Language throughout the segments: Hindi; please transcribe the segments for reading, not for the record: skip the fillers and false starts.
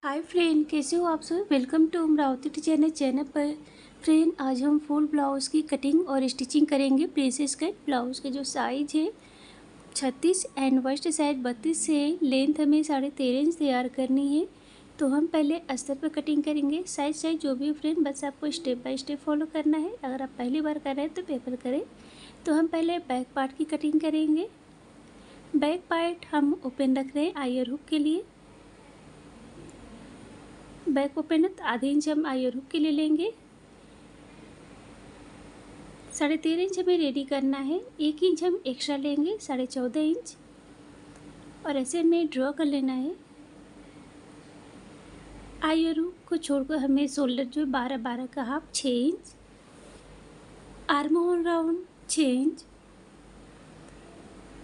हाय फ्रेंड, कैसे हो आप सब। Welcome to Amravati designer channel पर। फ्रेंड, आज हम फुल ब्लाउज़ की कटिंग और स्टिचिंग करेंगे। प्रिंसेस कट ब्लाउज़ का जो साइज़ है 36 एंड वेस्ट साइड 32 से लेंथ हमें 13.5 इंच तैयार करनी है। तो हम पहले अस्तर पर कटिंग करेंगे। साइज जो भी हो फ्रेंड, बस आपको स्टेप बाय स्टेप फॉलो करना है। अगर आप पहली बार कर रहे हैं तो पेपर करें। तो हम पहले बैक पार्ट की कटिंग करेंगे। बैक पार्ट हम ओपन रख रहे हैं आयर हुक के लिए। बैक ओपन आधे इंच हम आयर हुक के लिए लेंगे। 13.5 इंच हमें रेडी करना है। 1 इंच हम एक्स्ट्रा लेंगे, 14.5 इंच, और ऐसे हमें ड्रॉ कर लेना है। आयर हुक को छोड़कर हमें शोल्डर जो 12 का half 6 inch, arm hole round 6 inch,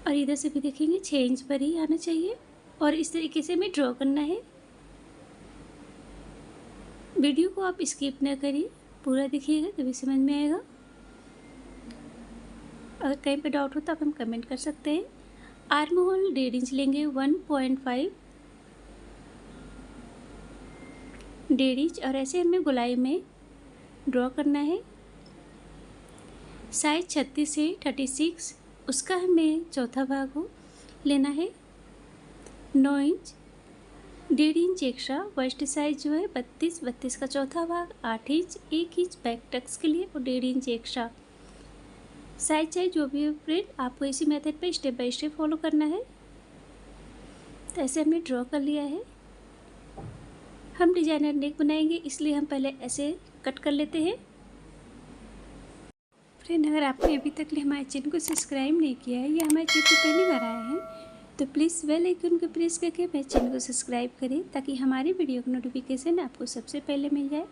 और इधर से भी देखेंगे 6 इंच पर ही आना चाहिए। और इस तरीके से हमें ड्रॉ करना है। वीडियो को आप स्किप न करिए, पूरा देखिएगा तभी समझ में आएगा। अगर कहीं पे डाउट हो तो आप हम कमेंट कर सकते हैं। आर्म होल 1.5 इंच लेंगे, 1.5 1.5 इंच, और ऐसे हमें गोलाई में ड्रॉ करना है। साइज 36 से 36, उसका हमें चौथा भाग हो लेना है 9 inch. 1.5 inch extra waist size जो है 32 का चौथा भाग 8 इंच, 1 इंच बैक टक्स के लिए, और 1.5 इंच एक्स्ट्रा साइज चाहे जो भी है फ्रेंड, आपको इसी मेथड पे स्टेप बाय स्टेप फॉलो करना है। तो ऐसे हमने ड्रॉ कर लिया है। हम डिजाइनर नेक बनाएंगे, इसलिए हम पहले ऐसे कट कर लेते हैं। फ्रेंड, अगर आपने अभी तक हमारे चैनल को सब्सक्राइब नहीं किया है या हमारे चैनल को पहली बार आए हैं तो प्लीज़ बेल आइकन को प्रेस करके मेरे चैनल को सब्सक्राइब करें, ताकि हमारी वीडियो का नोटिफिकेशन आपको सबसे पहले मिल जाए।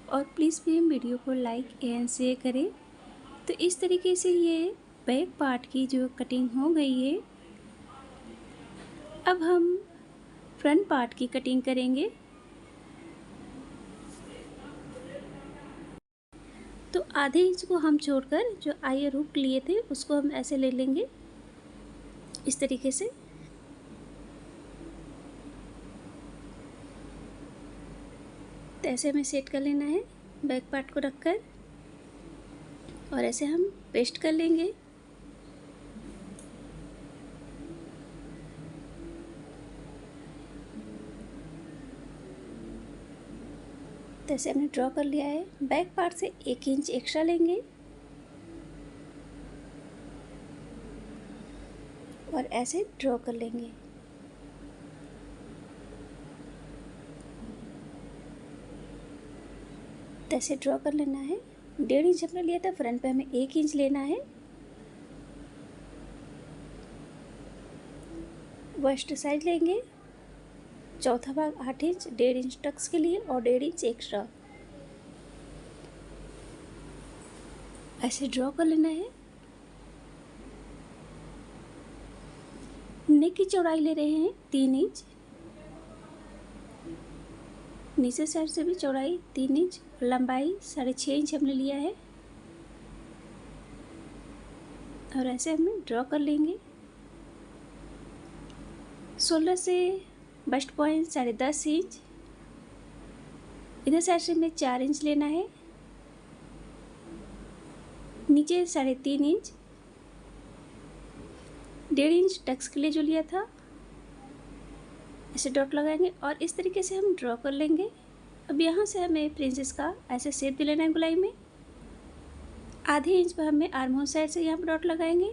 और प्लीज़ भी वीडियो को लाइक एंड शेयर करें। तो इस तरीके से ये बैक पार्ट की जो कटिंग हो गई है। अब हम फ्रंट पार्ट की कटिंग करेंगे। तो आधे इंच को हम छोड़कर जो आयर हुक लिए थे उसको हम ऐसे ले लेंगे, इस तरीके से। तो ऐसे हमें सेट कर लेना है बैक पार्ट को रखकर, और ऐसे हम पेस्ट कर लेंगे। तो ऐसे हमने ड्रॉ कर लिया है। बैक पार्ट से 1 इंच एक्स्ट्रा लेंगे और ऐसे ड्रॉ कर लेंगे। तो ऐसे ड्रॉ कर लेना है। 1.5 इंच हमने लिया था, फ्रंट पे हमें 1 इंच लेना है। वेस्ट साइड लेंगे, चौथा भाग 8 इंच, 1.5 इंच टक्स के लिए, और 1.5 इंच एक्स्ट्रा ऐसे ड्रॉ कर लेना है। नेक की चौड़ाई ले रहे हैं 3 इंच, नीचे साइड से भी चौड़ाई 3 इंच, लंबाई 6.5 इंच हमने लिया है, और ऐसे हमें ड्रॉ कर लेंगे। शोल्डर से बस्ट पॉइंट 10.5 इंच, इधर साइड से हमें 4 इंच लेना है, नीचे 3.5 इंच, 1.5 इंच टक्स के लिए जो लिया था, ऐसे डॉट लगाएंगे और इस तरीके से हम ड्रॉ कर लेंगे। अब यहाँ से हमें प्रिंसेस का ऐसे शेप दे लेना है गोलाई में। आधे इंच पर हमें आर्म होल साइड से यहाँ पर डॉट लगाएंगे,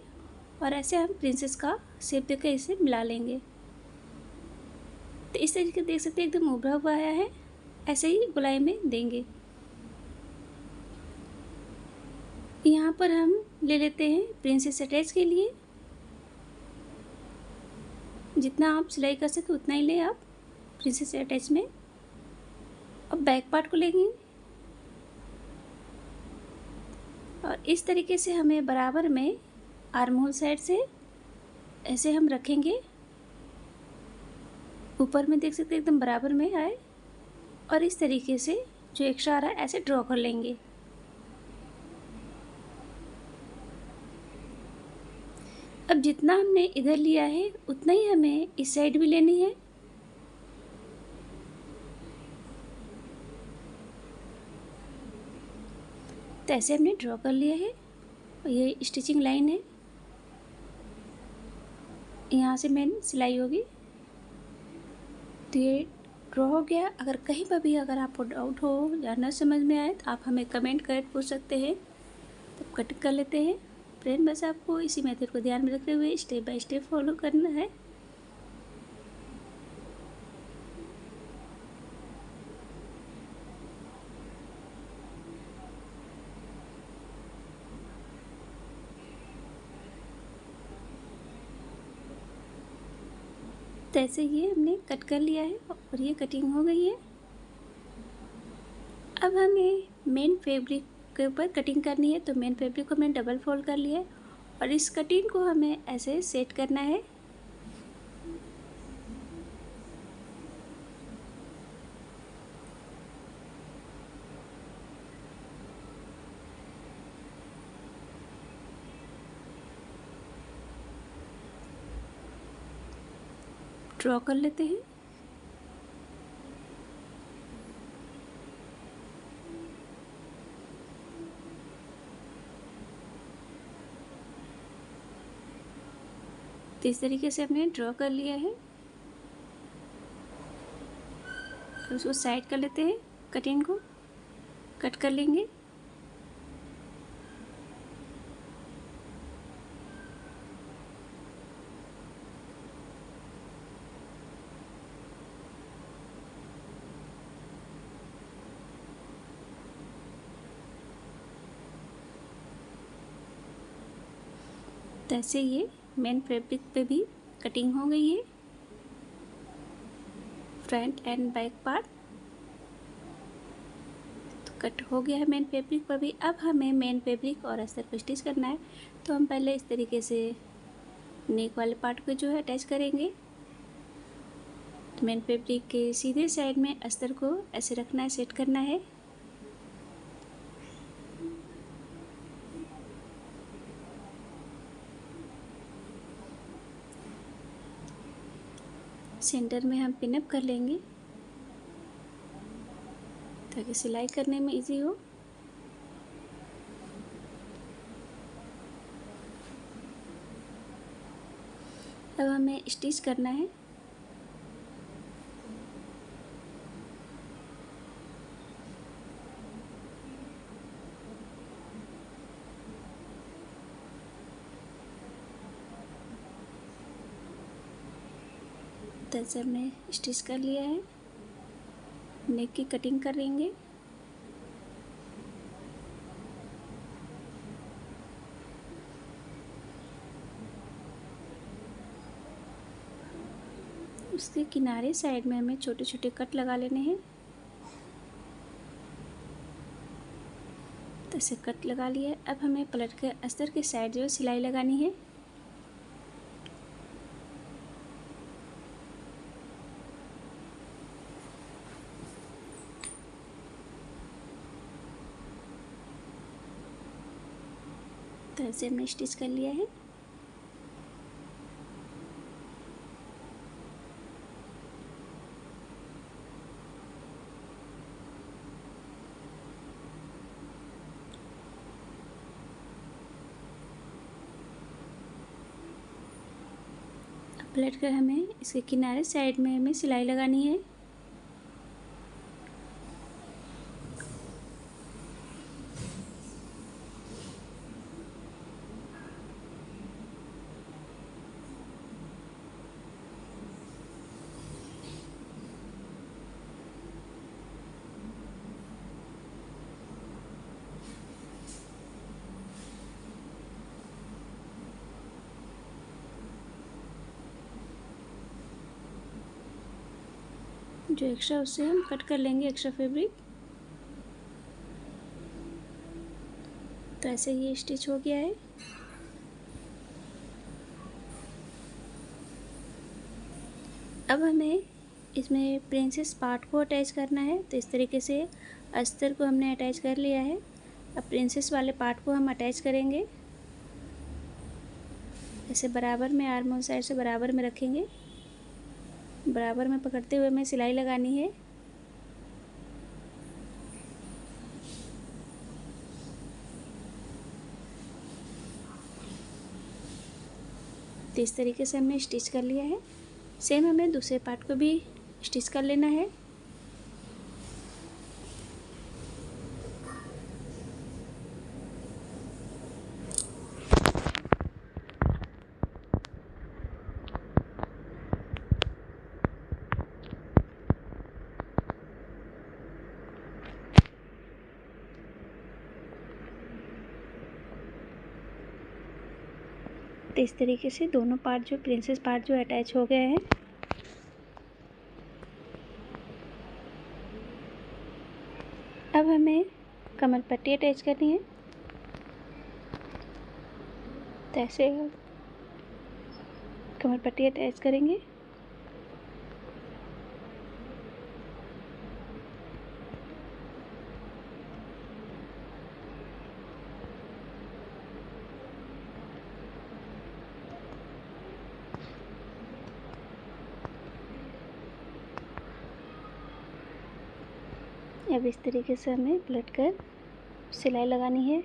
और ऐसे हम प्रिंसेस का शेप देकर इसे मिला लेंगे। तो इस तरीके से देख सकते हैं एकदम उभरा हुआ आया है। ऐसे ही गोलाई में देंगे। यहाँ पर हम ले लेते हैं प्रिंसेस अटैच के लिए। जितना आप सिलाई कर सके उतना ही लें आप प्रिंसेस अटैच में। अब बैक पार्ट को लेंगे, और इस तरीके से हमें बराबर में आर्म होल साइड से ऐसे हम रखेंगे। ऊपर में देख सकते हैं एकदम बराबर में आए, और इस तरीके से जो एक्स्ट्रा आ रहा है ऐसे ड्रॉ कर लेंगे। अब जितना हमने इधर लिया है उतना ही हमें इस साइड भी लेनी है। तो ऐसे हमने ड्रॉ कर लिया है और ये स्टिचिंग लाइन है, यहाँ से मेन सिलाई होगी। तो ये ड्रॉ हो गया। अगर कहीं पर भी अगर आपको डाउट हो या न समझ में आए तो आप हमें कमेंट कर पूछ सकते हैं, तब कट कर लेते हैं। फ्रेंड बस आपको इसी मेथड को ध्यान में रखते हुए स्टेप बाय स्टेप फॉलो करना है। तो ऐसे ये हमने कट कर लिया है और ये कटिंग हो गई है। अब हमें मेन फैब्रिक के ऊपर कटिंग करनी है, तो मेन फैब्रिक को मैंने डबल फोल्ड कर लिया है और इस कटिंग को हमें ऐसे सेट करना है। ड्रॉ कर लेते हैं। तो इस तरीके से हमने ड्रॉ कर लिया है। तो उसको साइड कर लेते हैं, कटिंग को कट कर लेंगे। तो ऐसे ये मेन फैब्रिक पे भी कटिंग हो गई है, फ्रंट एंड बैक पार्ट तो कट हो गया है मेन फैब्रिक पर भी। अब हमें मेन फैब्रिक और अस्तर को स्टिच करना है। तो हम पहले इस तरीके से नेक वाले पार्ट को जो है अटैच करेंगे। तो मेन फैब्रिक के सीधे साइड में अस्तर को ऐसे रखना है, सेट करना है। सेंटर में हम पिनअप कर लेंगे ताकि सिलाई करने में इजी हो। अब हमें स्टिच करना है। तो ऐसे हमने स्टिच कर लिया है। नेक की कटिंग करेंगे। उसके किनारे साइड में हमें छोटे छोटे कट लगा लेने हैं। तो ऐसे कट लगा लिया। अब हमें पलट के अस्तर के साइड जो है सिलाई लगानी है। तो ऐसे हमने स्टिच कर लिया है। पलट कर हमें इसके किनारे साइड में हमें सिलाई लगानी है। जो एक्स्ट्रा उससे हम कट कर लेंगे, एक्स्ट्रा फैब्रिक। तो ऐसे ये स्टिच हो गया है। अब हमें इसमें प्रिंसेस पार्ट को अटैच करना है। तो इस तरीके से अस्तर को हमने अटैच कर लिया है। अब प्रिंसेस वाले पार्ट को हम अटैच करेंगे। ऐसे बराबर में आर्म होल साइड से बराबर में रखेंगे। बराबर में पकड़ते हुए हमें सिलाई लगानी है। तो इस तरीके से हमने स्टिच कर लिया है। सेम हमें दूसरे पार्ट को भी स्टिच कर लेना है। तो इस तरीके से दोनों पार्ट जो प्रिंसेस पार्ट जो अटैच हो गए हैं। अब हमें कमर पट्टी अटैच करनी है। तो ऐसे कमर पट्टी अटैच करेंगे। अब इस तरीके से हमें पलट कर सिलाई लगानी है।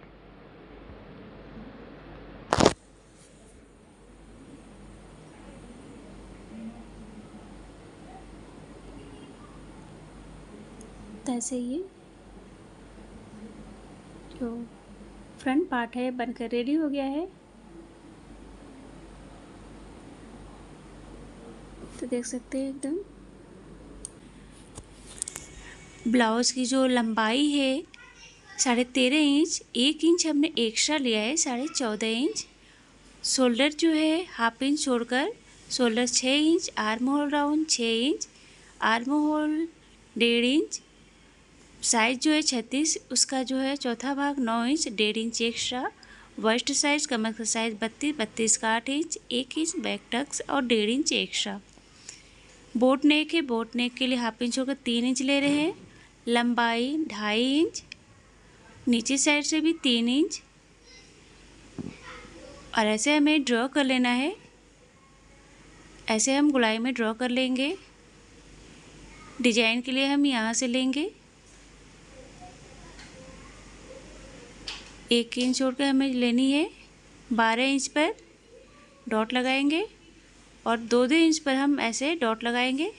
तो ऐसे ये जो फ्रंट पार्ट है बनकर रेडी हो गया है। तो देख सकते हैं एकदम ब्लाउज़ की जो लंबाई है 13.5 इंच, 1 इंच हमने एक्स्ट्रा लिया है 14.5 इंच। शोल्डर जो है हाफ इंच छोड़कर shoulder 6 inch, arm hole round 6 inch, arm hole 1.5 inch, size जो है 36, उसका जो है चौथा भाग 9 inch, 1.5 inch extra. Waist size कमर का साइज 32, 32 का 8 इंच, 1 इंच बैक टक्स और 1.5 इंच एक्स्ट्रा। बोट नेक है, बोट नेक के लिए हाफ इंच होकर 3 इंच ले रहे हैं। लंबाई 2.5 इंच, नीचे साइड से भी 3 इंच। और ऐसे हमें ड्रॉ कर लेना है। ऐसे हम गोलाई में ड्रॉ कर लेंगे। डिजाइन के लिए हम यहाँ से लेंगे 1 इंच छोड़ कर हमें लेनी है। 12 इंच पर डॉट लगाएंगे और 2-2 इंच पर हम ऐसे डॉट लगाएंगे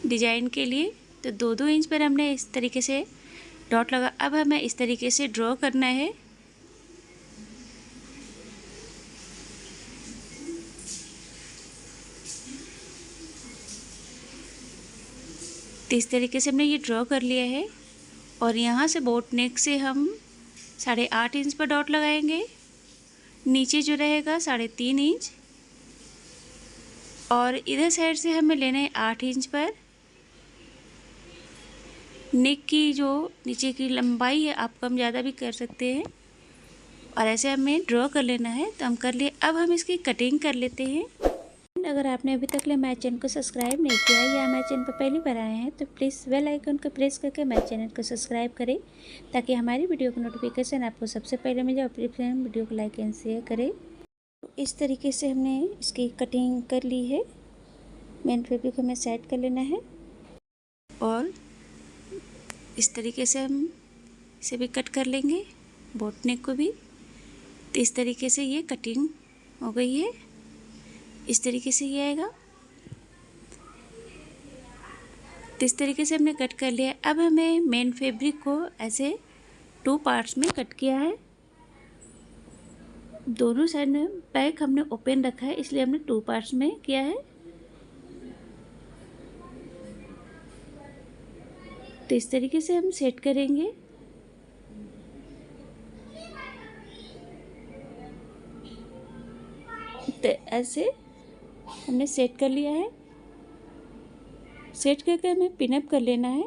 डिजाइन के लिए। तो 2-2 इंच पर हमने इस तरीके से डॉट लगा। अब हमें इस तरीके से ड्रॉ करना है। तो इस तरीके से हमने ये ड्रॉ कर लिया है और यहाँ से बोट नेक से हम 8.5 इंच पर डॉट लगाएंगे। नीचे जो रहेगा 3.5 इंच और इधर साइड से हमें लेना है 8 इंच पर। नेक की जो नीचे की लंबाई है आप कम ज़्यादा भी कर सकते हैं और ऐसे हमें ड्रॉ कर लेना है। तो हम कर लिए। अब हम इसकी कटिंग कर लेते हैं। अगर आपने अभी तक हमारे चैनल को सब्सक्राइब नहीं किया है या हमारे चैनल पर पहली बार आए हैं तो प्लीज़ बेल आइकन को प्रेस करके हमारे चैनल को सब्सक्राइब करें ताकि हमारी वीडियो का नोटिफिकेशन आपको सबसे पहले मिले। और प्लीज़ वीडियो को लाइक एंड शेयर करें। इस तरीके से हमने इसकी कटिंग कर ली है। मेन फैब्रिक हमें सेट कर लेना है और इस तरीके से हम इसे भी कट कर लेंगे, बोट नेक को भी। तो इस तरीके से ये कटिंग हो गई है। इस तरीके से ये आएगा। तो इस तरीके से हमने कट कर लिया। अब हमें मेन फैब्रिक को ऐसे 2 पार्ट्स में कट किया है। दोनों साइड में बैक हमने ओपन रखा है इसलिए हमने 2 पार्ट्स में किया है। तो इस तरीके से हम सेट करेंगे। तो ऐसे हमने सेट कर लिया है। सेट करके हमें पिनअप कर लेना है।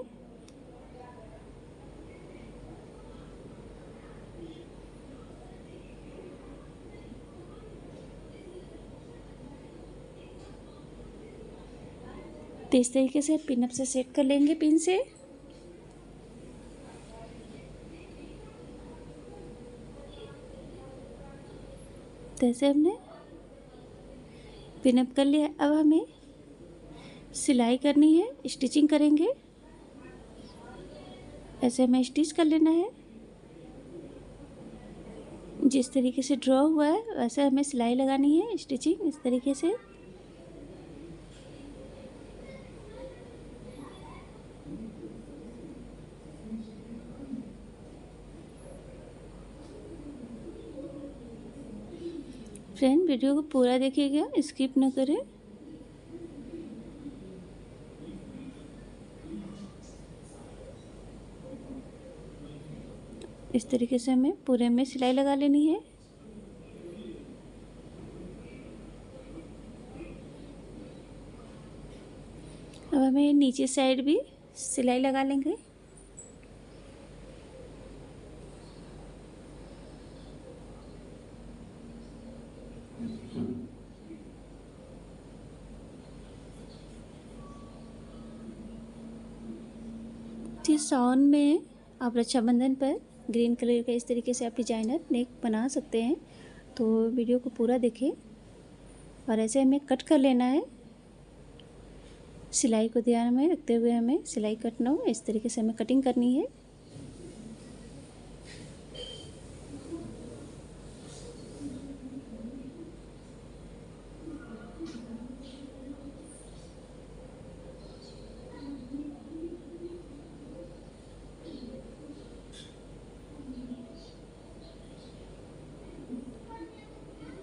तो इस तरीके से पिनअप से सेट कर लेंगे पिन से। तो ऐसे हमने पिनअप कर लिया। अब हमें सिलाई करनी है, स्टिचिंग करेंगे। ऐसे हमें स्टिच कर लेना है। जिस तरीके से ड्रॉ हुआ है वैसे हमें सिलाई लगानी है, स्टिचिंग इस तरीके से। फ्रेंड वीडियो को पूरा देखिएगा, स्किप न करें। इस तरीके से हमें पूरे में सिलाई लगा लेनी है। अब हमें नीचे साइड भी सिलाई लगा लेंगे। इस सावन में आप रक्षाबंधन पर ग्रीन कलर का इस तरीके से आप डिजाइनर नेक बना सकते हैं, तो वीडियो को पूरा देखें। और ऐसे हमें कट कर लेना है, सिलाई को ध्यान में रखते हुए हमें सिलाई कटना हो, इस तरीके से हमें कटिंग करनी है।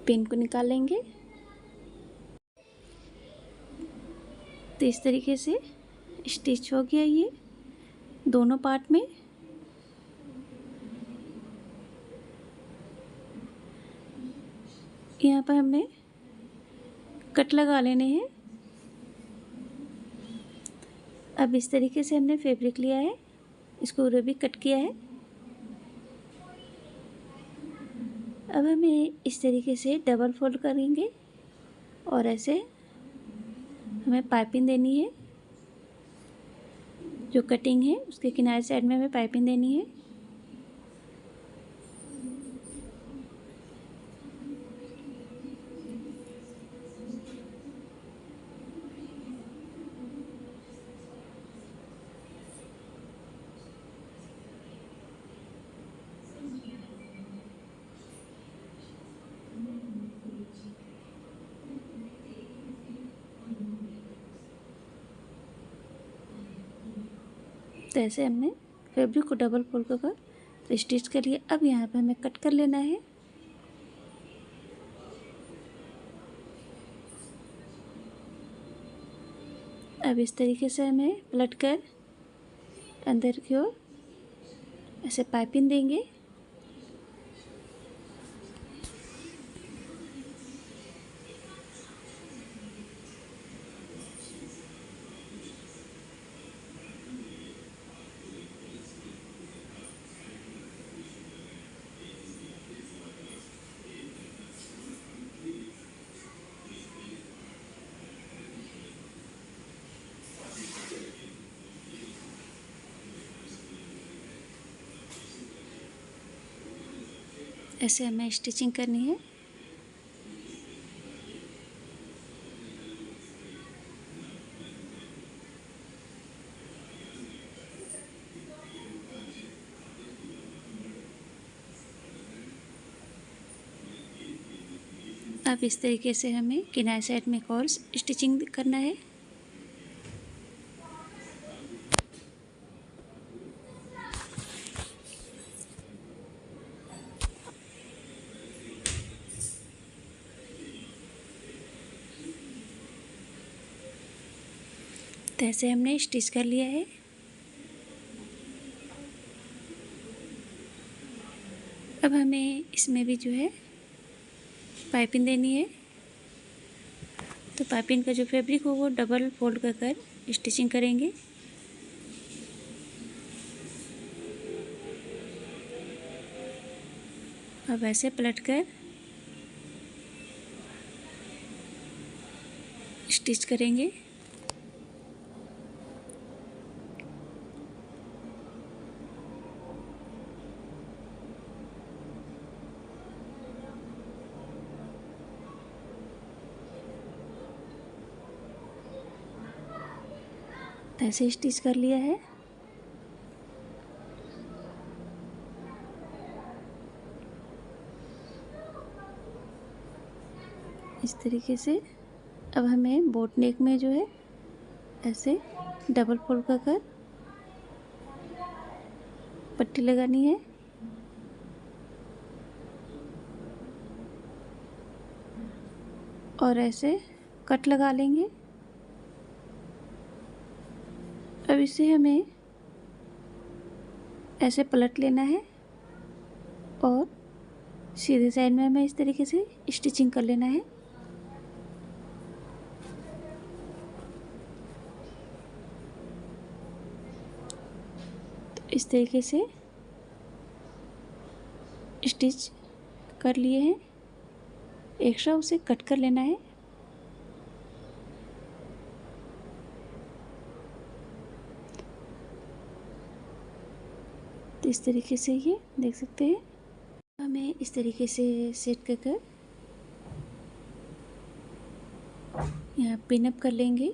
पिन को निकाल लेंगे। तो इस तरीके से स्टिच हो गया ये दोनों पार्ट में। यहाँ पर हमने कट लगा लेने हैं। अब इस तरीके से हमने फैब्रिक लिया है, इसको पूरा भी कट किया है। अब हमें इस तरीके से डबल फोल्ड करेंगे और ऐसे हमें पाइपिंग देनी है। जो कटिंग है उसके किनारे साइड में हमें पाइपिंग देनी है। तो ऐसे हमने फैब्रिक को डबल फोल्ड कर स्टिच कर लिया। अब यहाँ पे हमें कट कर लेना है। अब इस तरीके से हमें पलट कर अंदर की ओर ऐसे पाइपिंग देंगे। ऐसे हमें स्टिचिंग करनी है। अब इस तरीके से हमें किनारे साइड में एक और स्टिचिंग करना है। तो ऐसे हमने स्टिच कर लिया है। अब हमें इसमें भी जो है पाइपिंग देनी है। तो पाइपिंग का जो फैब्रिक हो वो डबल फोल्ड कर कर स्टिचिंग करेंगे। अब ऐसे पलट कर स्टिच करेंगे। ऐसे स्टिच कर लिया है। इस तरीके से अब हमें बोट नेक में जो है ऐसे डबल फोल्ड कर पट्टी लगानी है। और ऐसे कट लगा लेंगे। अब इसे हमें ऐसे पलट लेना है और सीधे साइड में हमें इस तरीके से स्टिचिंग कर लेना है। तो इस तरीके से स्टिच कर लिए हैं। एक्स्ट्रा उसे कट कर लेना है। तो इस तरीके से ये देख सकते हैं। हमें इस तरीके से सेट कर यहाँ पिन अप कर लेंगे।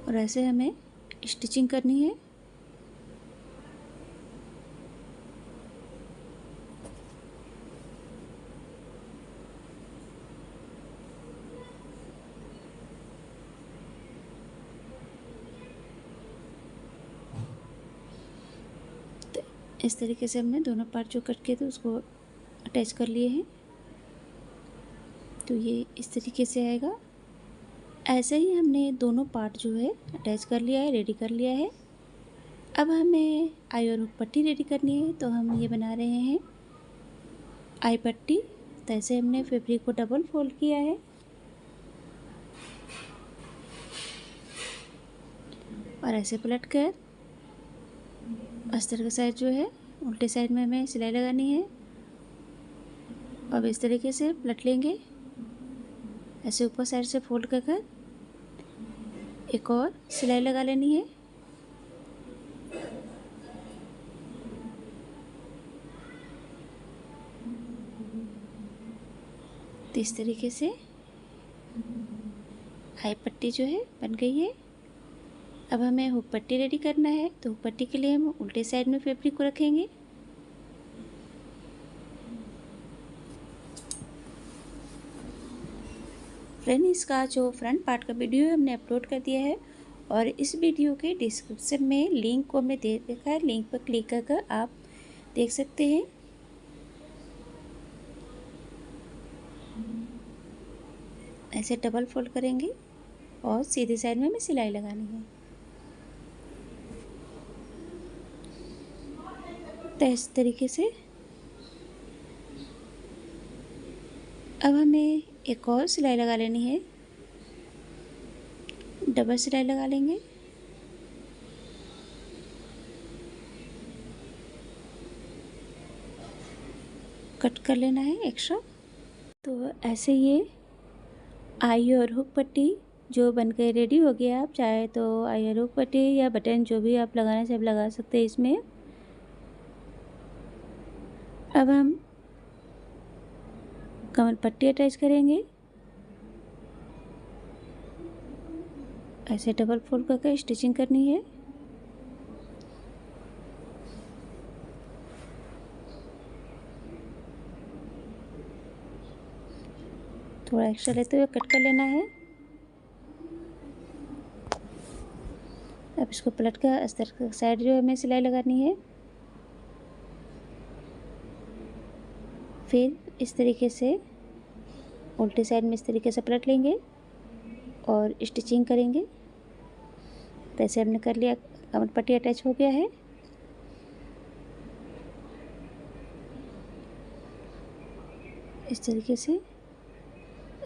और ऐसे हमें स्टिचिंग करनी है। इस तरीके से हमने दोनों पार्ट जो कट किए थे उसको अटैच कर लिए हैं। तो ये इस तरीके से आएगा। ऐसे ही हमने दोनों पार्ट जो है अटैच कर लिया है, रेडी कर लिया है। अब हमें आई और हुक पट्टी रेडी करनी है। तो हम ये बना रहे हैं आई पट्टी। तो ऐसे हमने फैब्रिक को डबल फोल्ड किया है और ऐसे पलट कर अस्तर का साइड जो है उल्टे साइड में हमें सिलाई लगानी है। अब इस तरीके से पलट लेंगे। ऐसे ऊपर साइड से फोल्ड कर एक और सिलाई लगा लेनी है। तो इस तरीके से आई पट्टी जो है बन गई है। अब हमें हुक पट्टी रेडी करना है। तो हुक पट्टी के लिए हम उल्टे साइड में फैब्रिक को रखेंगे। फ्रेंड, इसका जो फ्रंट पार्ट का वीडियो है हमने अपलोड कर दिया है और इस वीडियो के डिस्क्रिप्शन में लिंक को हमने दे रखा है। लिंक पर क्लिक कर आप देख सकते हैं। ऐसे डबल फोल्ड करेंगे और सीधी साइड में हमें सिलाई लगानी है। तो इस तरीके से अब हमें एक और सिलाई लगा लेनी है। डबल सिलाई लगा लेंगे। कट कर लेना है एक्स्ट्रा। तो ऐसे ये आई और हुक पट्टी जो बनकर रेडी हो गया। आप चाहे तो आई और हुक पट्टी या बटन जो भी आप लगाना चाहे लगा सकते हैं इसमें। अब हम कमर पट्टी अटैच करेंगे। ऐसे डबल फोल्ड करके स्टिचिंग करनी है। थोड़ा एक्स्ट्रा लेते हुए कट कर लेना है। अब इसको पलट कर अस्तर का साइड जो है हमें सिलाई लगानी है। फिर इस तरीके से उल्टे साइड में इस तरीके से पलट लेंगे और स्टिचिंग करेंगे। तो ऐसे हमने कर लिया। कमर पट्टी अटैच हो गया है। इस तरीके से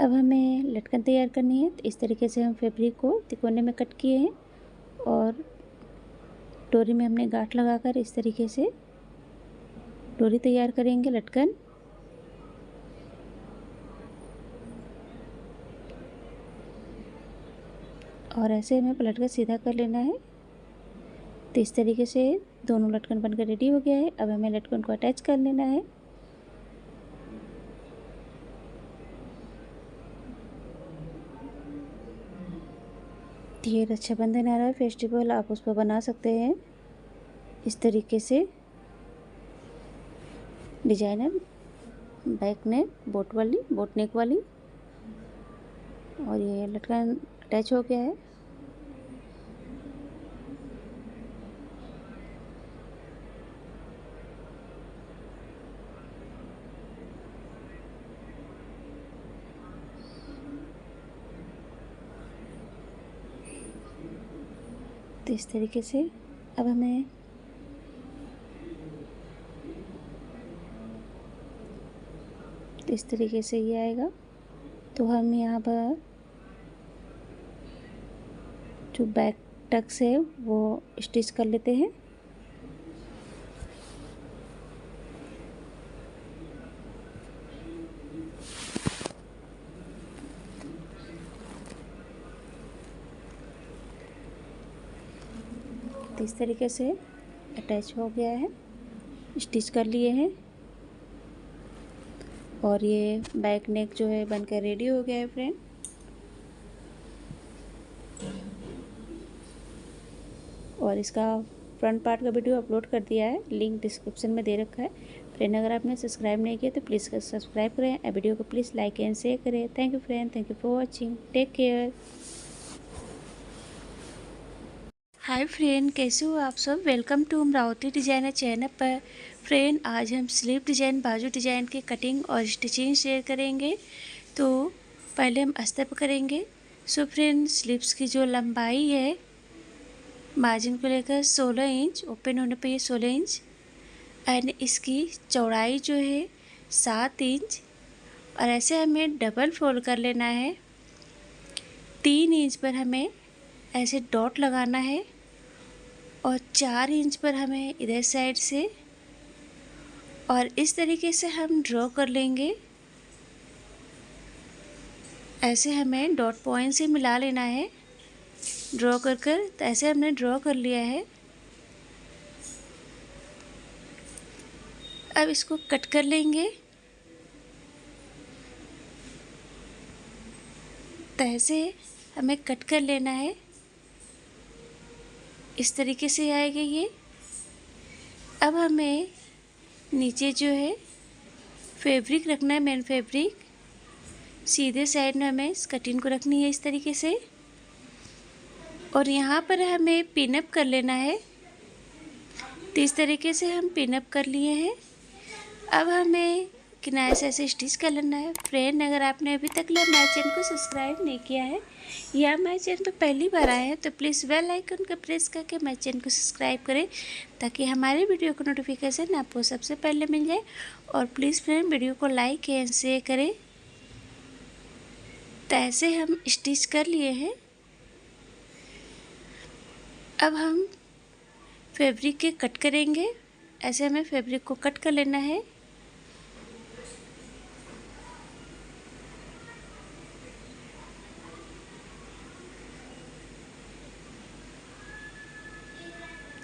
अब हमें लटकन तैयार करनी है। तो इस तरीके से हम फैब्रिक को तिकोने में कट किए हैं और डोरी में हमने गांठ लगाकर इस तरीके से डोरी तैयार करेंगे लटकन। और ऐसे हमें पलट कर सीधा कर लेना है। तो इस तरीके से दोनों लटकन बनकर रेडी हो गया है। अब हमें लटकन को अटैच कर लेना है। ये रक्षाबंधन आ रहा है, फेस्टिवल आप उस पर बना सकते हैं इस तरीके से। डिजाइनर बैक नेक बोट नेक वाली, और ये लटकन अटैच हो गया है। तो इस तरीके से अब हमें इस तरीके से ये आएगा। तो हम यहाँ पर जो बैक टक्स है वो स्टिच कर लेते हैं। तो इस तरीके से अटैच हो गया है, स्टिच कर लिए हैं, और ये बैक नेक जो है बनकर रेडी हो गया है फ्रेंड। और इसका फ्रंट पार्ट का वीडियो अपलोड कर दिया है, लिंक डिस्क्रिप्शन में दे रखा है फ्रेंड। अगर आपने सब्सक्राइब नहीं किया तो प्लीज़ सब्सक्राइब करें, वीडियो को प्लीज़ लाइक एंड शेयर करें। Thank you friend, thank you for watching, take care. Hi friend, कैसे हो आप सब? Welcome to Amravati designer channel पर। फ्रेंड आज हम स्लीव डिज़ाइन, बाजू डिज़ाइन की कटिंग और स्टिचिंग शेयर करेंगे। तो पहले हम अस्तर पर करेंगे। सो फ्रेंड, स्लीव्स की जो लंबाई है मार्जिन को लेकर 16 इंच, ओपन होने पर ये 16 इंच, एंड इसकी चौड़ाई जो है 7 इंच। और ऐसे हमें डबल फोल्ड कर लेना है। 3 इंच पर हमें ऐसे डॉट लगाना है, और 4 इंच पर हमें इधर साइड से, और इस तरीके से हम ड्रॉ कर लेंगे। ऐसे हमें डॉट पॉइंट से मिला लेना है ड्रॉ कर कर। तो ऐसे हमने ड्रॉ कर लिया है। अब इसको कट कर लेंगे। तो ऐसे हमें कट कर लेना है, इस तरीके से आएगा ये। अब हमें नीचे जो है फैब्रिक रखना है, मेन फैब्रिक सीधे साइड में हमें इस कटिंग को रखनी है इस तरीके से, और यहाँ पर हमें पिनअप कर लेना है। तो इस तरीके से हम पिनअप कर लिए हैं। अब हमें किनारे से ऐसे स्टिच कर लेना है। फ्रेंड अगर आपने अभी तक हमारे चैनल को सब्सक्राइब नहीं किया है या हमारे चैनल पर पहली बार आए हैं तो प्लीज़ बेल आइकन को प्रेस करके हमारे चैनल को सब्सक्राइब करें, ताकि हमारे वीडियो को नोटिफिकेशन आपको सबसे पहले मिल जाए। और प्लीज़ फ्रेंड वीडियो को लाइक एंड शेयर करें। तो ऐसे हम स्टिच कर लिए हैं। अब हम फैब्रिक के कट करेंगे। ऐसे हमें फैब्रिक को कट कर लेना है।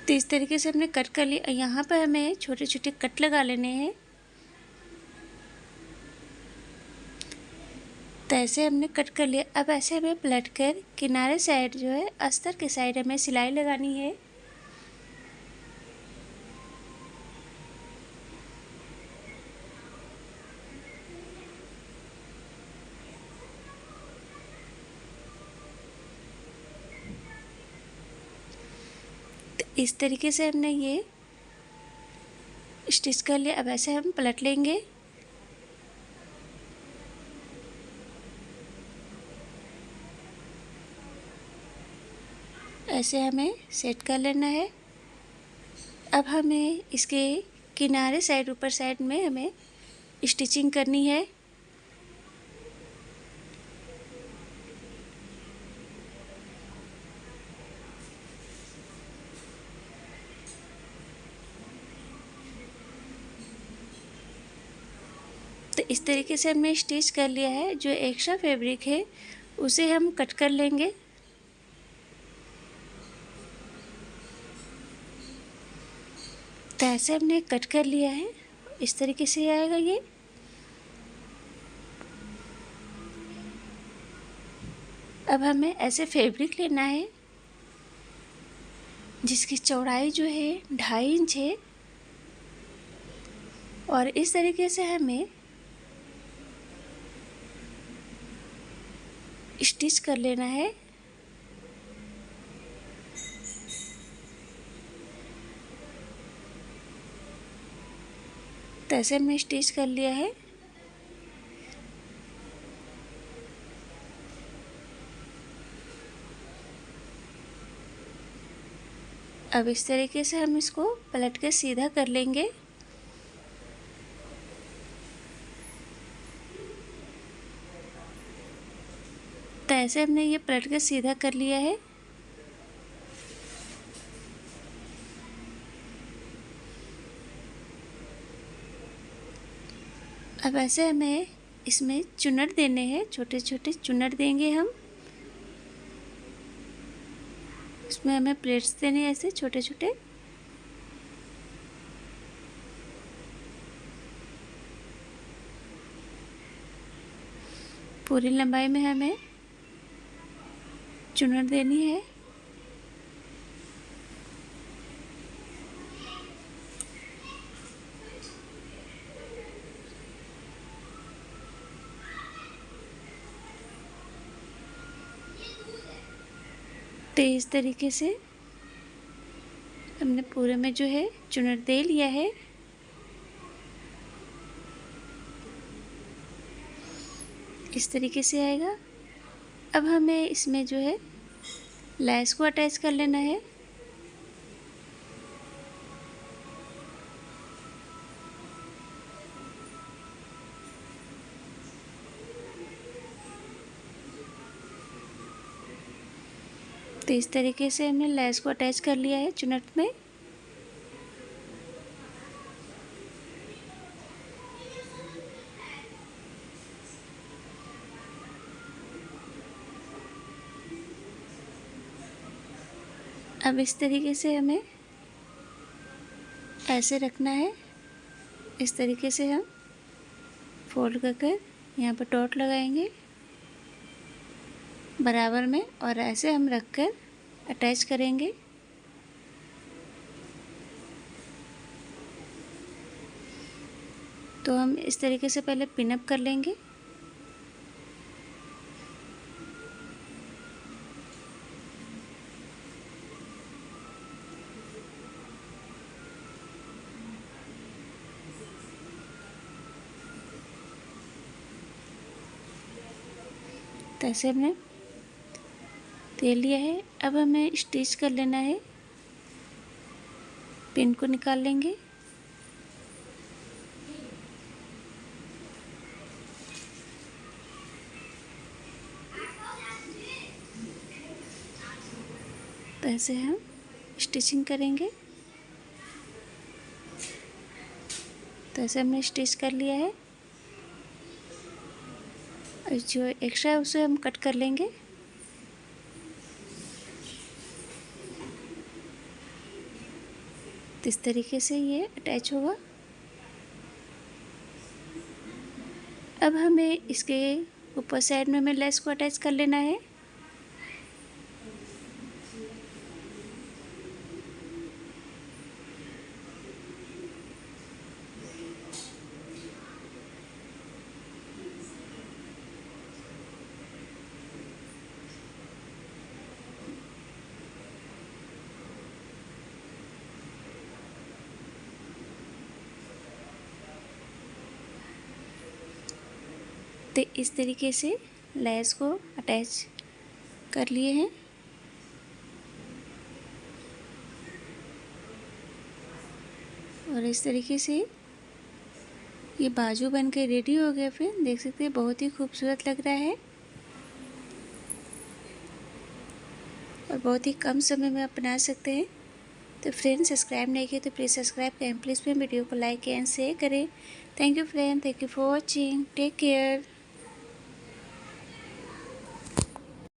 तो इस तरीके से हमने कट कर लिया। यहाँ पर हमें छोटे छोटे कट लगा लेने हैं। तो ऐसे हमने कट कर लिया। अब ऐसे हमें पलट कर किनारे साइड जो है अस्तर के साइड हमें सिलाई लगानी है। तो इस तरीके से हमने ये स्टिच कर लिया। अब ऐसे हम पलट लेंगे। ऐसे हमें सेट कर लेना है। अब हमें इसके किनारे साइड, ऊपर साइड में हमें स्टिचिंग करनी है। तो इस तरीके से हमने स्टिच कर लिया है। जो एक्स्ट्रा फैब्रिक है उसे हम कट कर लेंगे। तो ऐसे हमने कट कर लिया है, इस तरीके से आएगा ये। अब हमें ऐसे फैब्रिक लेना है जिसकी चौड़ाई जो है 2.5 इंच है, और इस तरीके से हमें स्टिच कर लेना है। तो ऐसे हमने स्टिच कर लिया है। अब इस तरीके से हम इसको पलट के सीधा कर लेंगे। तो ऐसे हमने ये पलट के सीधा कर लिया है। अब ऐसे हमें इसमें चुन्नट देने हैं, छोटे छोटे चुन्नट देंगे हम। इसमें हमें प्लेट्स देने हैं ऐसे छोटे छोटे। पूरी लंबाई में हमें चुन्नट देनी है। तो इस तरीके से हमने पूरे में जो है चुन्नट दे लिया है। इस तरीके से आएगा। अब हमें इसमें जो है लैस को अटैच कर लेना है। तो इस तरीके से हमने लैस को अटैच कर लिया है चुन्नट में। अब इस तरीके से हमें ऐसे रखना है। इस तरीके से हम फोल्ड कर कर यहाँ पर डॉट लगाएंगे बराबर में, और ऐसे हम रख कर अटैच करेंगे। तो हम इस तरीके से पहले पिनअप कर लेंगे। तो ऐसे हमने दे लिया है। अब हमें स्टिच कर लेना है। पिन को निकाल लेंगे। तो ऐसे हम स्टिचिंग करेंगे। तो ऐसे हमने स्टिच कर लिया है। और जो एक्स्ट्रा है उसे हम कट कर लेंगे। तो इस तरीके से ये अटैच होगा। अब हमें इसके ऊपर साइड में हमें लेस को अटैच कर लेना है। तो इस तरीके से लेस को अटैच कर लिए हैं। और इस तरीके से ये बाजू बन के रेडी हो गया। फिर देख सकते हैं बहुत ही खूबसूरत लग रहा है और बहुत ही कम समय में आप बना सकते हैं। तो फ्रेंड, सब्सक्राइब नहीं किए तो प्लीज़ सब्सक्राइब करें। प्लीज़ वीडियो को लाइक एंड शेयर करें। Thank you friend, thank you for watching, take care.